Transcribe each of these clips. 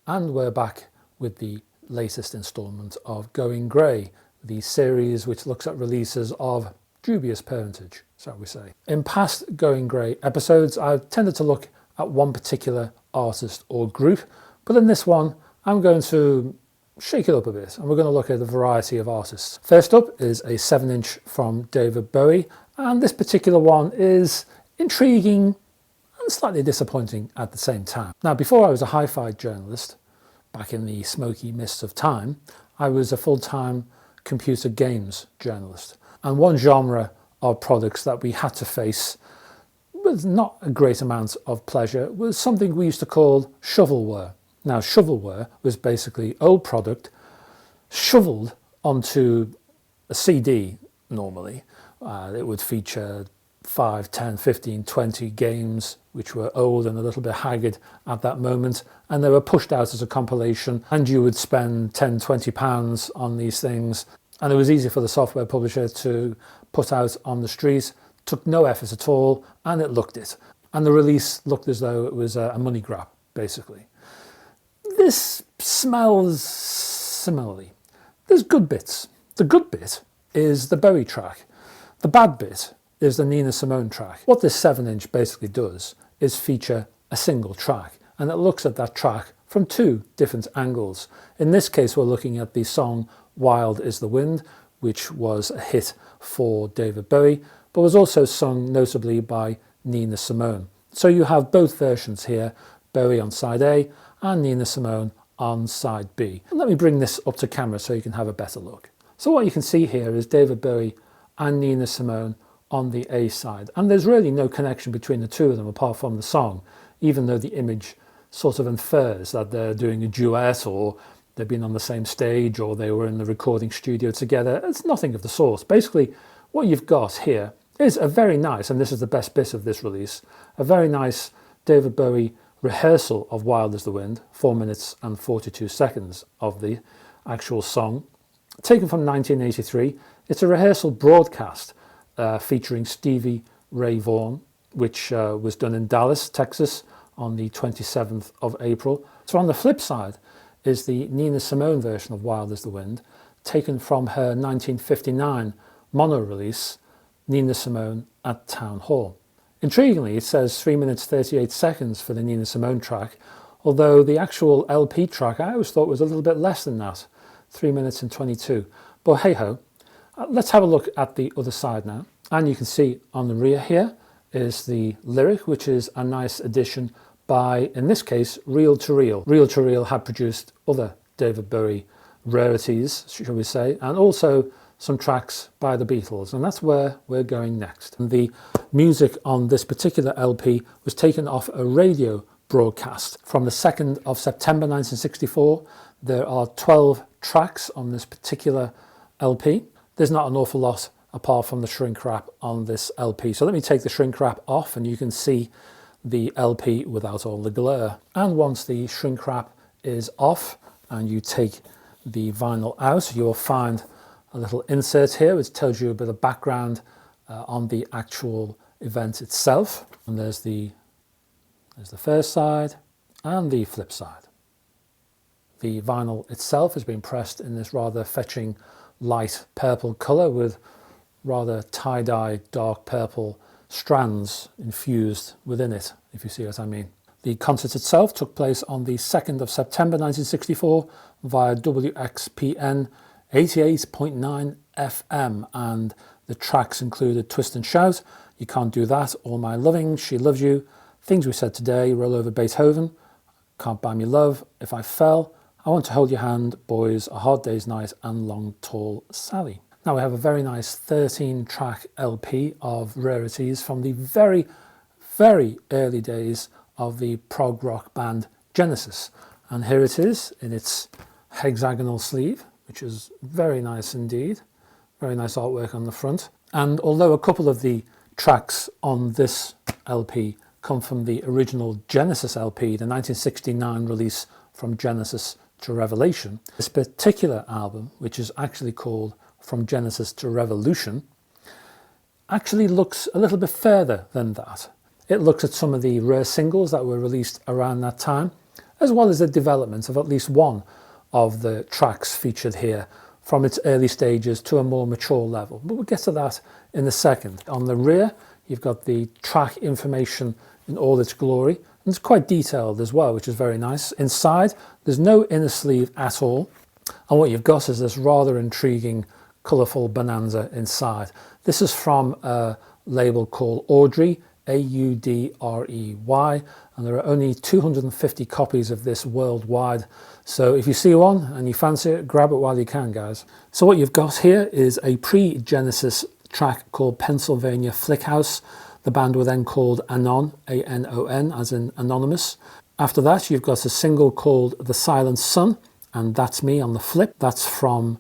And we're back with the latest instalment of Going Grey, the series which looks at releases of dubious parentage, shall we say. In past Going Grey episodes, I've tended to look at one particular artist or group, but in this one, I'm going to shake it up a bit, and we're going to look at a variety of artists. First up is a 7-inch from David Bowie, and this particular one is intriguing and slightly disappointing at the same time. Now, before I was a hi-fi journalist, back in the smoky mists of time, I was a full-time computer games journalist. And one genre of products that we had to face with not a great amount of pleasure was something we used to call shovelware. Now, shovelware was basically old product shoveled onto a CD normally. It would feature 5, 10, 15, 20 games which were old and a little bit haggard at that moment, and they were pushed out as a compilation, and you would spend 10, 20 pounds on these things, and it was easy for the software publisher to put out on the street, took no effort at all, and it looked it. And the release looked as though it was a money grab, basically. This smells similarly. There's good bits. The good bit is the Bowie track. The bad bit is the Nina Simone track. What this 7-inch basically does is feature a single track, and it looks at that track from two different angles. In this case, we're looking at the song Wild is the Wind, which was a hit for David Bowie, but was also sung notably by Nina Simone. So you have both versions here, Bowie on side A and Nina Simone on side B. And let me bring this up to camera so you can have a better look. So what you can see here is David Bowie and Nina Simone on the A side, and there's really no connection between the two of them apart from the song, even though the image sort of infers that they're doing a duet or they've been on the same stage or they were in the recording studio together. It's nothing of the sort. Basically, what you've got here is a very nice, and this is the best bit of this release, a very nice David Bowie rehearsal of Wild as the Wind, 4 minutes and 42 seconds of the actual song, taken from 1983. It's a rehearsal broadcast featuring Stevie Ray Vaughan, which was done in Dallas, Texas on the 27th of April. So on the flip side is the Nina Simone version of Wild as the Wind, taken from her 1959 mono release, Nina Simone at Town Hall. Intriguingly, it says 3 minutes 38 seconds for the Nina Simone track, although the actual LP track I always thought was a little bit less than that, 3 minutes and 22. But hey ho, let's have a look at the other side now. And you can see on the rear here is the lyric, which is a nice addition by, in this case, Reel to Reel. Reel to Reel had produced other David Bowie rarities, shall we say, and also some tracks by the Beatles, and that's where we're going next. And the music on this particular LP was taken off a radio broadcast from the 2nd of September 1964. There are 12 tracks on this particular LP. There's not an awful lot apart from the shrink wrap on this LP. So let me take the shrink wrap off and you can see the LP without all the glare. And once the shrink wrap is off and you take the vinyl out, you'll find a little insert here which tells you a bit of background on the actual event itself. And there's the first side and the flip side. The vinyl itself has been pressed in this rather fetching light purple colour with rather tie-dye dark purple strands infused within it, if you see what I mean. The concert itself took place on the 2nd of September 1964 via WXPN 88.9 FM, and the tracks included Twist and Shout, You Can't Do That, All My Loving, She Loves You, Things We Said Today, Roll Over Beethoven, Can't Buy Me Love, If I Fell, I Want to Hold Your Hand, Boys, A Hard Day's Night, and Long Tall Sally. Now we have a very nice 13-track LP of rarities from the very, very early days of the prog rock band Genesis. And here it is in its hexagonal sleeve, which is very nice indeed. Very nice artwork on the front. And although a couple of the tracks on this LP come from the original Genesis LP, the 1969 release From Genesis to Revelation, this particular album, which is actually called From Genesis to Revolution, actually looks a little bit further than that. It looks at some of the rare singles that were released around that time, as well as the development of at least one of the tracks featured here from its early stages to a more mature level. But we'll get to that in a second. On the rear, you've got the track information in all its glory, and it's quite detailed as well, which is very nice. Inside, there's no inner sleeve at all, and what you've got is this rather intriguing, colourful bonanza inside. This is from a label called Audrey, A-U-D-R-E-Y, and there are only 250 copies of this worldwide. So if you see one and you fancy it, grab it while you can, guys. So what you've got here is a pre-Genesis track called Pennsylvania Flick House. The band were then called Anon, A-N-O-N, as in anonymous. After that, you've got a single called The Silent Sun, and That's Me on the flip. That's from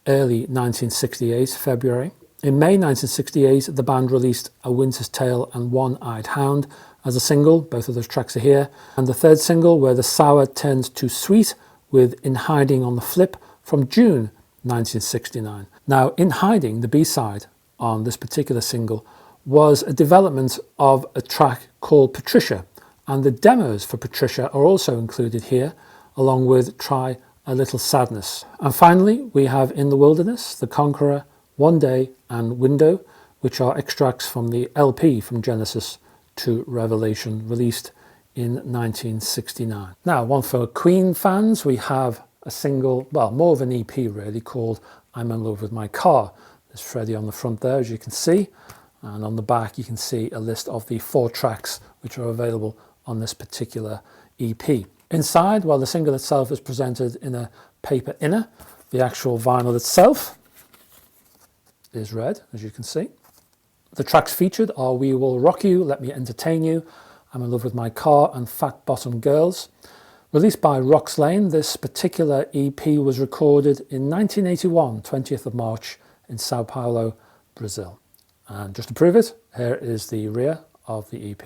early 1968, February. In May 1968, the band released A Winter's Tale and One-Eyed Hound as a single. Both of those tracks are here. And the third single, Where the Sour Turns to Sweet, with In Hiding on the flip, from June 1969. Now, In Hiding, the B-side on this particular single, was a development of a track called Patricia, and the demos for Patricia are also included here, along with Try a Little Sadness. And finally, we have In the Wilderness, The Conqueror, One Day and Window, which are extracts from the LP from Genesis to Revelation, released in 1969. Now, one for Queen fans, we have a single, well, more of an EP really, called I'm in Love with My Car. There's Freddie on the front there, as you can see, and on the back you can see a list of the 4 tracks which are available on this particular EP. Inside, well, the single itself is presented in a paper inner. The actual vinyl itself is red, as you can see. The tracks featured are We Will Rock You, Let Me Entertain You, I'm in Love with My Car, and Fat Bottom Girls. Released by Rox Lane, this particular EP was recorded in 1981, 20th of March, in Sao Paulo, Brazil. And just to prove it, here is the rear of the EP.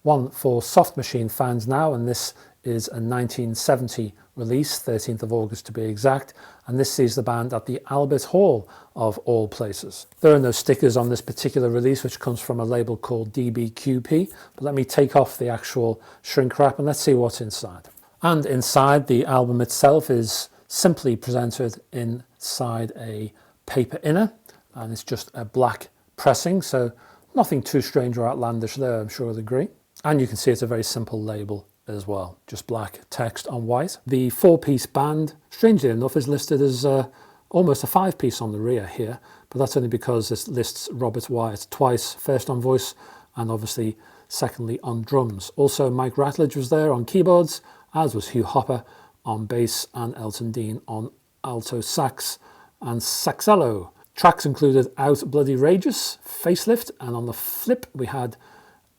One for Soft Machine fans now, and this is a 1970 release, 13th of August to be exact, and this sees the band at the Albert Hall of all places. There are no stickers on this particular release, which comes from a label called DBQP, but let me take off the actual shrink wrap and let's see what's inside. And inside, the album itself is simply presented inside a paper inner, and it's just a black pressing, so nothing too strange or outlandish there, I'm sure you'll agree. And you can see it's a very simple label as well, just black text on white. The 4-piece band, strangely enough, is listed as almost a 5-piece on the rear here, but that's only because this lists Robert Wyatt twice, first on voice and obviously secondly on drums. Also, Mike Ratledge was there on keyboards, as was Hugh Hopper on bass and Elton Dean on alto sax and saxello. Tracks included Out Bloody Rageous, Facelift, and on the flip we had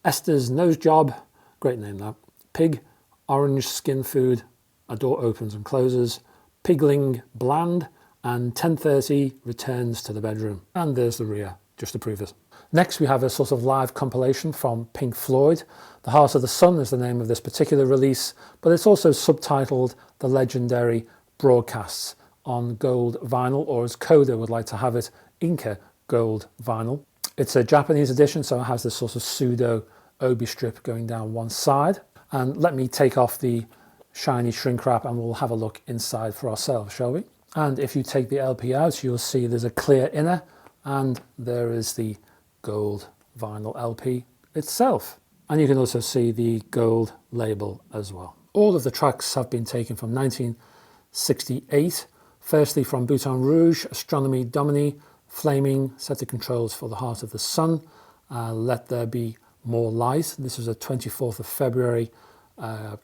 Esther's Nose Job, great name that, Pig, Orange Skin Food, A Door Opens and Closes, Pigling Bland, and 10:30 Returns to the Bedroom. And there's the rear, just to prove it. Next we have a sort of live compilation from Pink Floyd. The Heart of the Sun is the name of this particular release, but it's also subtitled The Legendary Broadcasts on gold vinyl, or as Coda would like to have it, Inca gold vinyl. It's a Japanese edition, so it has this sort of pseudo obi strip going down one side. And let me take off the shiny shrink wrap and we'll have a look inside for ourselves, shall we? And if you take the LP out, you'll see there's a clear inner and there is the gold vinyl LP itself. And you can also see the gold label as well. All of the tracks have been taken from 1968. Firstly from Bouton Rouge, Astronomy Domini, Flaming, Set the Controls for the Heart of the Sun, Let There Be More Light. This was a 24th of February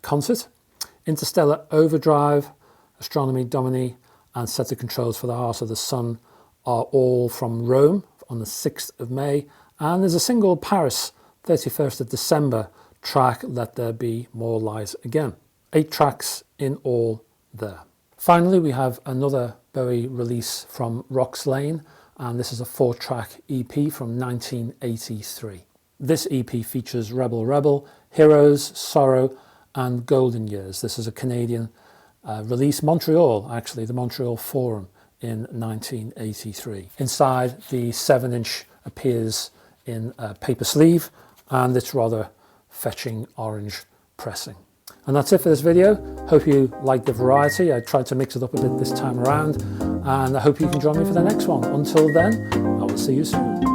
concert. Interstellar Overdrive, Astronomy Domini, and Set the Controls for the Heart of the Sun are all from Rome on the 6th of May. And there's a single Paris, 31st of December track, Let There Be More Light again. 8 tracks in all there. Finally, we have another Bowie release from Rox Lane, and this is a 4-track EP from 1983. This EP features Rebel Rebel, Heroes, Sorrow, and Golden Years. This is a Canadian release, Montreal, actually, the Montreal Forum in 1983. Inside, the 7-inch appears in a paper sleeve, and it's rather fetching orange pressing. And that's it for this video. Hope you liked the variety. I tried to mix it up a bit this time around, and I hope you can join me for the next one. Until then, I will see you soon.